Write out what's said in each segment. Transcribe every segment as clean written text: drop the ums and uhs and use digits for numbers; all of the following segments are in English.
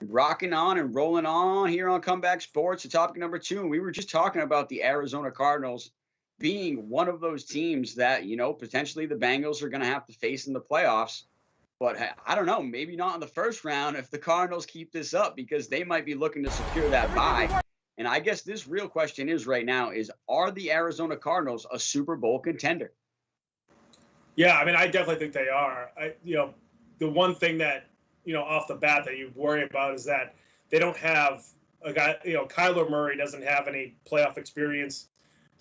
Rocking on and rolling on here on Comeback Sports, the topic number two. And we were just talking about the Arizona Cardinals being one of those teams that, potentially the Bengals are going to have to face in the playoffs. But I don't know, maybe not in the first round if the Cardinals keep this up, because they might be looking to secure that bye. And I guess this real question is right now is, are the Arizona Cardinals a Super Bowl contender? Yeah, I mean, I definitely think they are. The one thing that, off the bat that you worry about is that they don't have a guy, Kyler Murray doesn't have any playoff experience.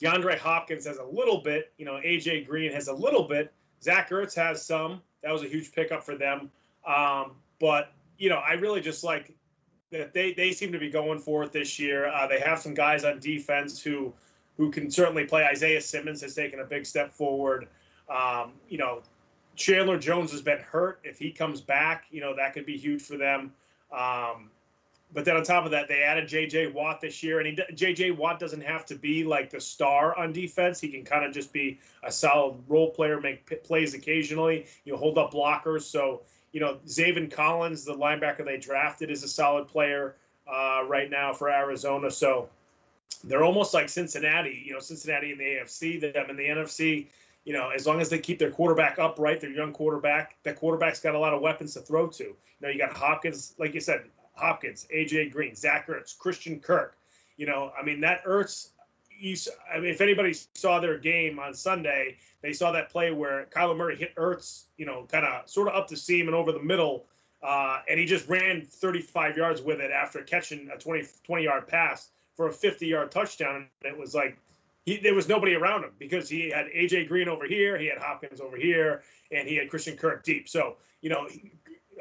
DeAndre Hopkins has a little bit, AJ Green has a little bit. Zach Ertz has some. That was a huge pickup for them. But I really just like that they seem to be going for it this year. They have some guys on defense who can certainly play. Isaiah Simmons has taken a big step forward. Chandler Jones has been hurt. If he comes back, that could be huge for them. But then on top of that, they added J.J. Watt this year. And J.J. Watt doesn't have to be like the star on defense. He can kind of just be a solid role player, make plays occasionally, hold up blockers. So, Zaven Collins, the linebacker they drafted, is a solid player right now for Arizona. So they're almost like Cincinnati, Cincinnati in the AFC, them in the NFC. As long as they keep their quarterback upright, their young quarterback, that quarterback's got a lot of weapons to throw to. You got Hopkins, like you said, Hopkins, AJ Green, Zach Ertz, Christian Kirk. That Ertz, if anybody saw their game on Sunday, they saw that play where Kyler Murray hit Ertz, kind of sort of up the seam and over the middle, and he just ran 35 yards with it after catching a 20-yard pass for a 50-yard touchdown. And it was like, there was nobody around him because he had A.J. Green over here, he had Hopkins over here, and he had Christian Kirk deep. So,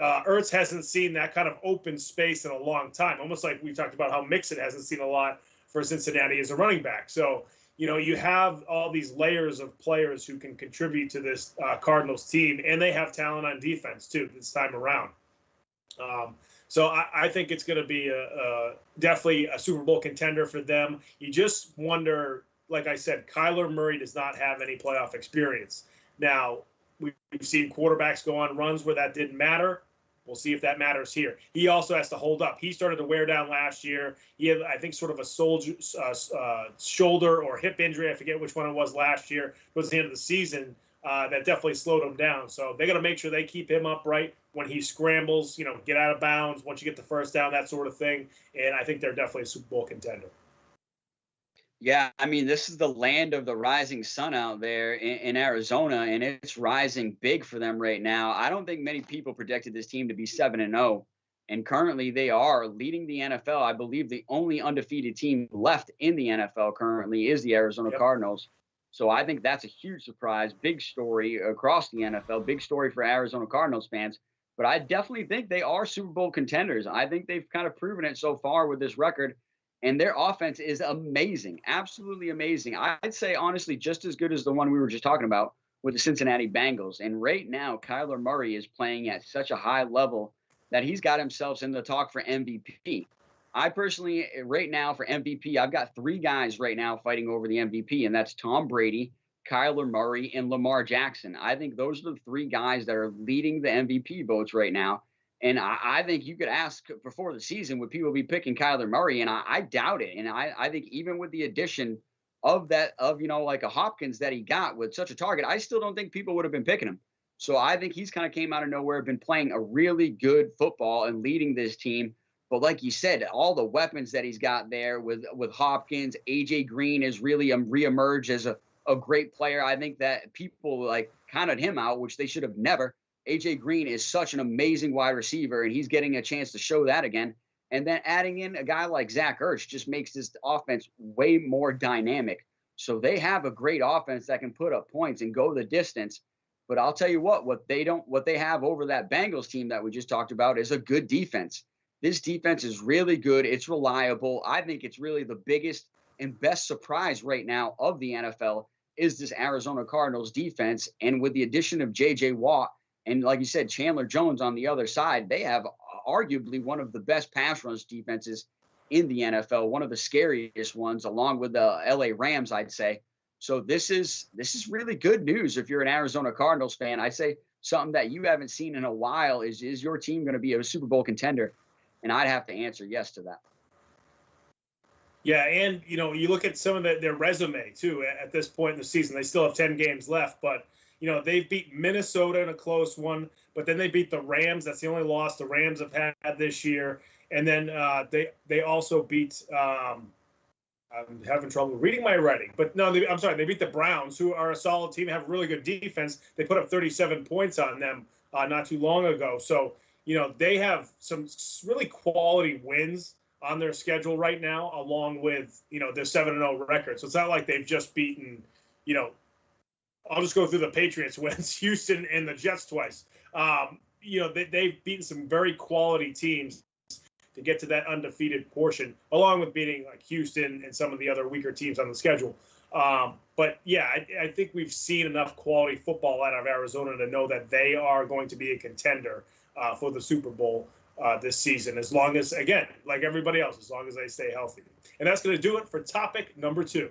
Ertz hasn't seen that kind of open space in a long time, almost like we talked about how Mixon hasn't seen a lot for Cincinnati as a running back. So, you have all these layers of players who can contribute to this Cardinals team, and they have talent on defense, too, this time around. So I think it's going to be definitely a Super Bowl contender for them. You just wonder, like I said, Kyler Murray does not have any playoff experience. Now, we've seen quarterbacks go on runs where that didn't matter. We'll see if that matters here. He also has to hold up. He started to wear down last year. He had, I think, sort of a shoulder or hip injury. I forget which one it was last year. Towards the end of the season, that definitely slowed him down. So they got to make sure they keep him upright when he scrambles, get out of bounds, once you get the first down, that sort of thing. And I think they're definitely a Super Bowl contender. Yeah, I mean, this is the land of the rising sun out there in Arizona, and it's rising big for them right now. I don't think many people predicted this team to be 7-0, and currently they are leading the NFL. I believe the only undefeated team left in the NFL currently is the Arizona Cardinals. So I think that's a huge surprise, big story across the NFL, big story for Arizona Cardinals fans. But I definitely think they are Super Bowl contenders. I think they've kind of proven it so far with this record. And their offense is amazing, absolutely amazing. I'd say, honestly, just as good as the one we were just talking about with the Cincinnati Bengals. And right now, Kyler Murray is playing at such a high level that he's got himself in the talk for MVP. I personally, right now, for MVP, I've got three guys right now fighting over the MVP, and that's Tom Brady, Kyler Murray, and Lamar Jackson. I think those are the three guys that are leading the MVP votes right now. And I think you could ask before the season, would people be picking Kyler Murray? And I doubt it. And I think even with the addition of like a Hopkins that he got with such a target, I still don't think people would have been picking him. So I think he's kind of came out of nowhere, been playing a really good football and leading this team. But like you said, all the weapons that he's got there with Hopkins, AJ Green has really reemerged as a great player. I think that people like counted him out, which they should have never. AJ Green is such an amazing wide receiver, and he's getting a chance to show that again. And then adding in a guy like Zach Ertz just makes this offense way more dynamic. So they have a great offense that can put up points and go the distance. But I'll tell you what they have over that Bengals team that we just talked about is a good defense. This defense is really good. It's reliable. I think it's really the biggest and best surprise right now of the NFL is this Arizona Cardinals defense. And with the addition of J.J. Watt, and like you said, Chandler Jones on the other side, they have arguably one of the best pass rush defenses in the NFL, one of the scariest ones, along with the LA Rams, I'd say. So this is really good news if you're an Arizona Cardinals fan. I'd say something that you haven't seen in a while is your team going to be a Super Bowl contender? And I'd have to answer yes to that. Yeah, and you look at some of their resume too. At this point in the season, they still have 10 games left, but they've beat Minnesota in a close one, but then they beat the Rams. That's the only loss the Rams have had this year. And then they also beat. I'm having trouble reading my writing, but no, I'm sorry. They beat the Browns, who are a solid team, have really good defense. They put up 37 points on them not too long ago. So they have some really quality wins on their schedule right now, along with their 7-0 record. So it's not like they've just beaten, I'll just go through the Patriots wins, Houston and the Jets twice. They've beaten some very quality teams to get to that undefeated portion, along with beating like Houston and some of the other weaker teams on the schedule. But yeah, I think we've seen enough quality football out of Arizona to know that they are going to be a contender for the Super Bowl this season, as long as, again, like everybody else, as long as they stay healthy. And that's going to do it for topic number 2.